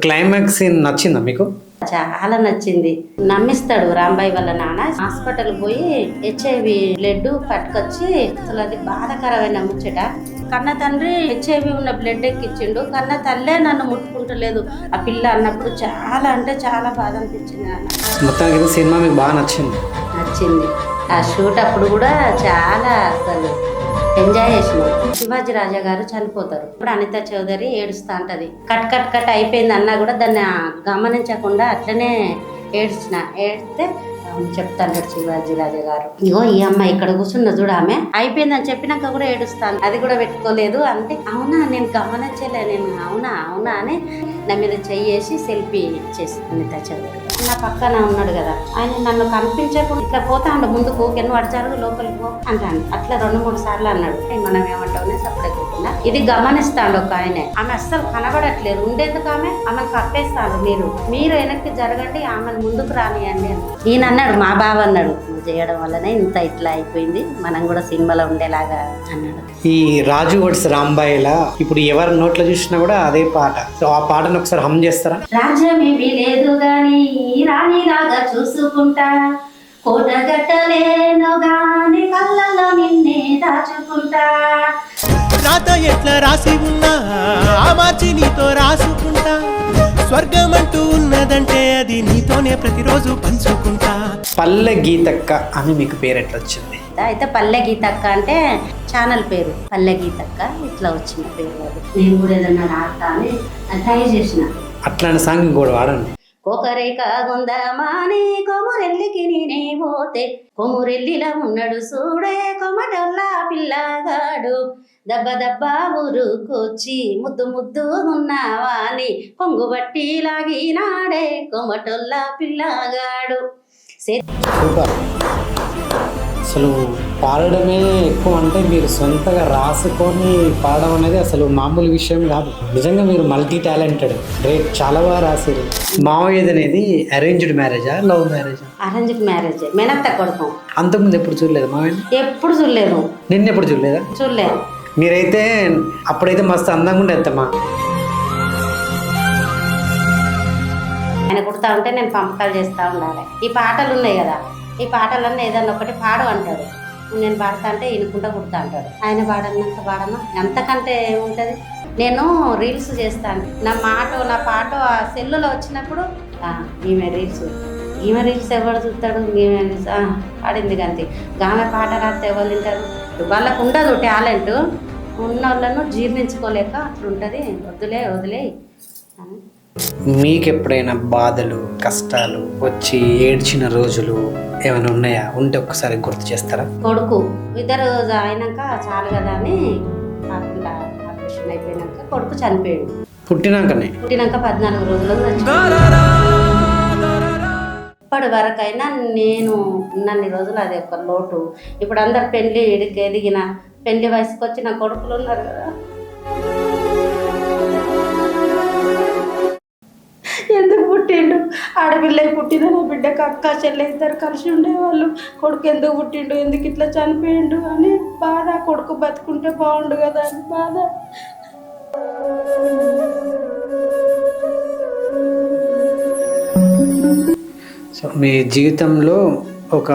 Climax scene నచ్చిందా మీకు? చాలా నచ్చింది. నమ్మిస్తాడు రాంబాయి వాళ్ళ నాన్న. హాస్పిటల్ పోయి HIV బ్లడ్ పట్టుకొచ్చి, అసలు అది బాధాకరమైన ముచ్చట. కన్న తండ్రి HIV ఉన్న బ్లడ్ ఎక్కిచ్చిండు, కన్న తల్లే నన్ను ముట్టుకుంటలేదు ఆ పిల్ల అన్నప్పుడు చాలా అంటే చాలా బాధ అనిపించింది నాన్న. మొత్తానికి సినిమా మీకు బాగా నచ్చింది? నచ్చింది. ఆ షూట్ అప్పుడు కూడా చాలా అసలు ఎంజాయ్ చేసినాం. శివాజీ రాజా గారు చనిపోతారు. ఇప్పుడు అనిత చౌదరి ఏడుస్తా ఉంటది. కట్ కట్ కట్ అయిపోయింది అన్నా కూడా దాన్ని గమనించకుండా అట్లనే ఏడిస్తే చెప్తాడు శివాజీ రాజా గారు, ఇగో ఈ అమ్మాయి ఇక్కడ కూర్చున్న చూడ, ఆమె అయిపోయిందని చెప్పినాక కూడా ఏడుస్తాను, అది కూడా పెట్టుకోలేదు అంటే, అవునా నేను గమనించలే, నేను అవునా అవునా అని నా మీద చెయ్యేసి సెల్ఫీ ఇచ్చేసి అనిత చౌదరి నా పక్కన ఉన్నాడు కదా, ఆయన నన్ను కనిపించకుండా ఇట్లా పోతా ఉండు ముందుకు, కెన్ను అడిచారు లోపలికి పో అంటాను. అట్లా 2-3 సార్లు అన్నాడు. మనం ఏమంటామని సపరేట్ అవుతున్నా. ఇది గమనిస్తాడు ఒక ఆయన. ఆమె అస్సలు కనబడట్లేదు, ఉండేందుకు ఆమెను కప్పేస్తాడు. మీరు వెనక్కి జరగండి, ఆమెను ముందుకు రానియండి అని ఈయన అన్నాడు. మా బావ అన్నాడు, నువ్వు చేయడం వల్లనే ఇంత ఇట్లా అయిపోయింది, మనం కూడా సినిమాలో ఉండేలాగా అన్నాడు. ఈ రాజు వర్డ్స్ రాంబాయిలా ఇప్పుడు ఎవరి నోట్లో చూసినా కూడా అదే పాట. సో ఆ పాటను ఒకసారి హమ్ చేస్తారా? రాజ్యమేమీ లేదు గాని రాణిలాగా చూసుకుంటా, కోటగట్టలేను గాని కళ్ళలో నిన్నే దాచుకుంటా. రాత ఎట్లా రాసి ఉన్నా ఆ మార్చి నీతో రాసుకుంటా, స్వర్గమంటూ ఉన్నదంటే అది నీతోనే ప్రతిరోజు పంచుకుంటా. పల్లె గీతక్క అని మీకు పేరు ఎట్లా వచ్చింది? అయితే పల్లె గీతక్క అంటే ఛానల్ పేరు, పల్లె గీతక్క ఇట్లా వచ్చిన పేరు. అది నేను కూడా ఏదన్నా ఆడతా అని ట్రై చేసిన. అట్లాంటి సాంగ్ ఇంకోటి వాడండి. కోకరేక గుందమాని కొమురెల్లికి నేనే పోతే, కొమురెల్లిలా ఉన్నాడు చూడే కొమటల్లా పిల్లగాడు, దెబ్బ దెబ్బ ఊరుకొచ్చి ముద్దు ముద్దు ఉన్నావా అని పొంగుబట్టి లాగినాడే కొమటొల్లా పిల్లగాడు. సూపర్. అసలు పాడడమే ఎక్కువ, అంటే మీరు సొంతగా రాసుకొని పాడడం అనేది అసలు మామూలు విషయం కాదు. నిజంగా మీరు మల్టీ టాలెంటెడ్, గ్రేట్, చాలా బాగా రాశారు. మావయ్యది అనేది అరేంజ్డ్ మ్యారేజా, లవ్ మ్యారేజా? అరేంజ్డ్ మ్యారేజ్, మేనత్త కొడుకు. అంతకుముందు ఎప్పుడు చూడలేదు మావయ్య? ఎప్పుడు చూడలేదు. నిన్నెప్పుడు చూడలేదా? చూడలేదు. మీరైతే అప్పుడైతే మస్తు అందంగా ఉండేద్దమ్మా. ఆయన కుడతా ఉంటే నేను పంపకాలు చేస్తూ ఉండాలి. ఈ పాటలు ఉన్నాయి కదా, ఈ పాటలన్నీ ఏదన్నా ఒకటి పాడు అంటాడు, నేను పాడతా అంటే ఈయనకుంటా కుడతా అంటాడు. ఆయన పాడన్నాక పాడమ్మా, అంతకంటే ఏముంటుంది. నేను రీల్స్ చేస్తాను, నా పాట ఆ సెల్లులో వచ్చినప్పుడు ఈమె రీల్స్ ఎవరు చూస్తాడు, ఈమె పాడింది గంతి, ఆమె పాట రాస్తే ఎవరు తింటారు. వాళ్ళకు ఉండదు టాలెంట్, ఉన్న వాళ్ళను జీర్ణించుకోలేక అట్లుంటుంది. వదిలే అని. మీకు ఎప్పుడైనా బాధలు కష్టాలు వచ్చి ఏడ్చిన రోజులు ఏమైనా ఉన్నాయా? ఉంటే ఒక్కసారి గుర్తు చేస్తారా? కొడుకు ఇద్దరు అయినాక చాలు కదా అని ఆపరేషన్ అయిపోయినాక కొడుకు చనిపోయాడు. పుట్టినాక 14 రోజులు. ఇప్పటి వరకైనా నేను ఉన్నన్ని రోజులు అది ఒక లోటు. ఇప్పుడు అందరు పెళ్లి ఎదిగిన పెళ్లి వయసుకు వచ్చిన కొడుకులు ఉన్నారు కదా, ఎందుకు పుట్టిండు? ఆడపిల్ల పుట్టిన నా బిడ్డకు అక్క చెల్లె ఇద్దరు కలిసి ఉండేవాళ్ళు, కొడుకు ఎందుకు పుట్టిండు, ఎందుకు ఇట్లా చనిపోయిండు అని బాధ. కొడుకు బతుకుంటే బాగుండు కదా అని బాధ. సో మీ జీవితంలో ఒక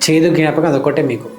చేదు జ్ఞాపకం అదొకటే మీకు?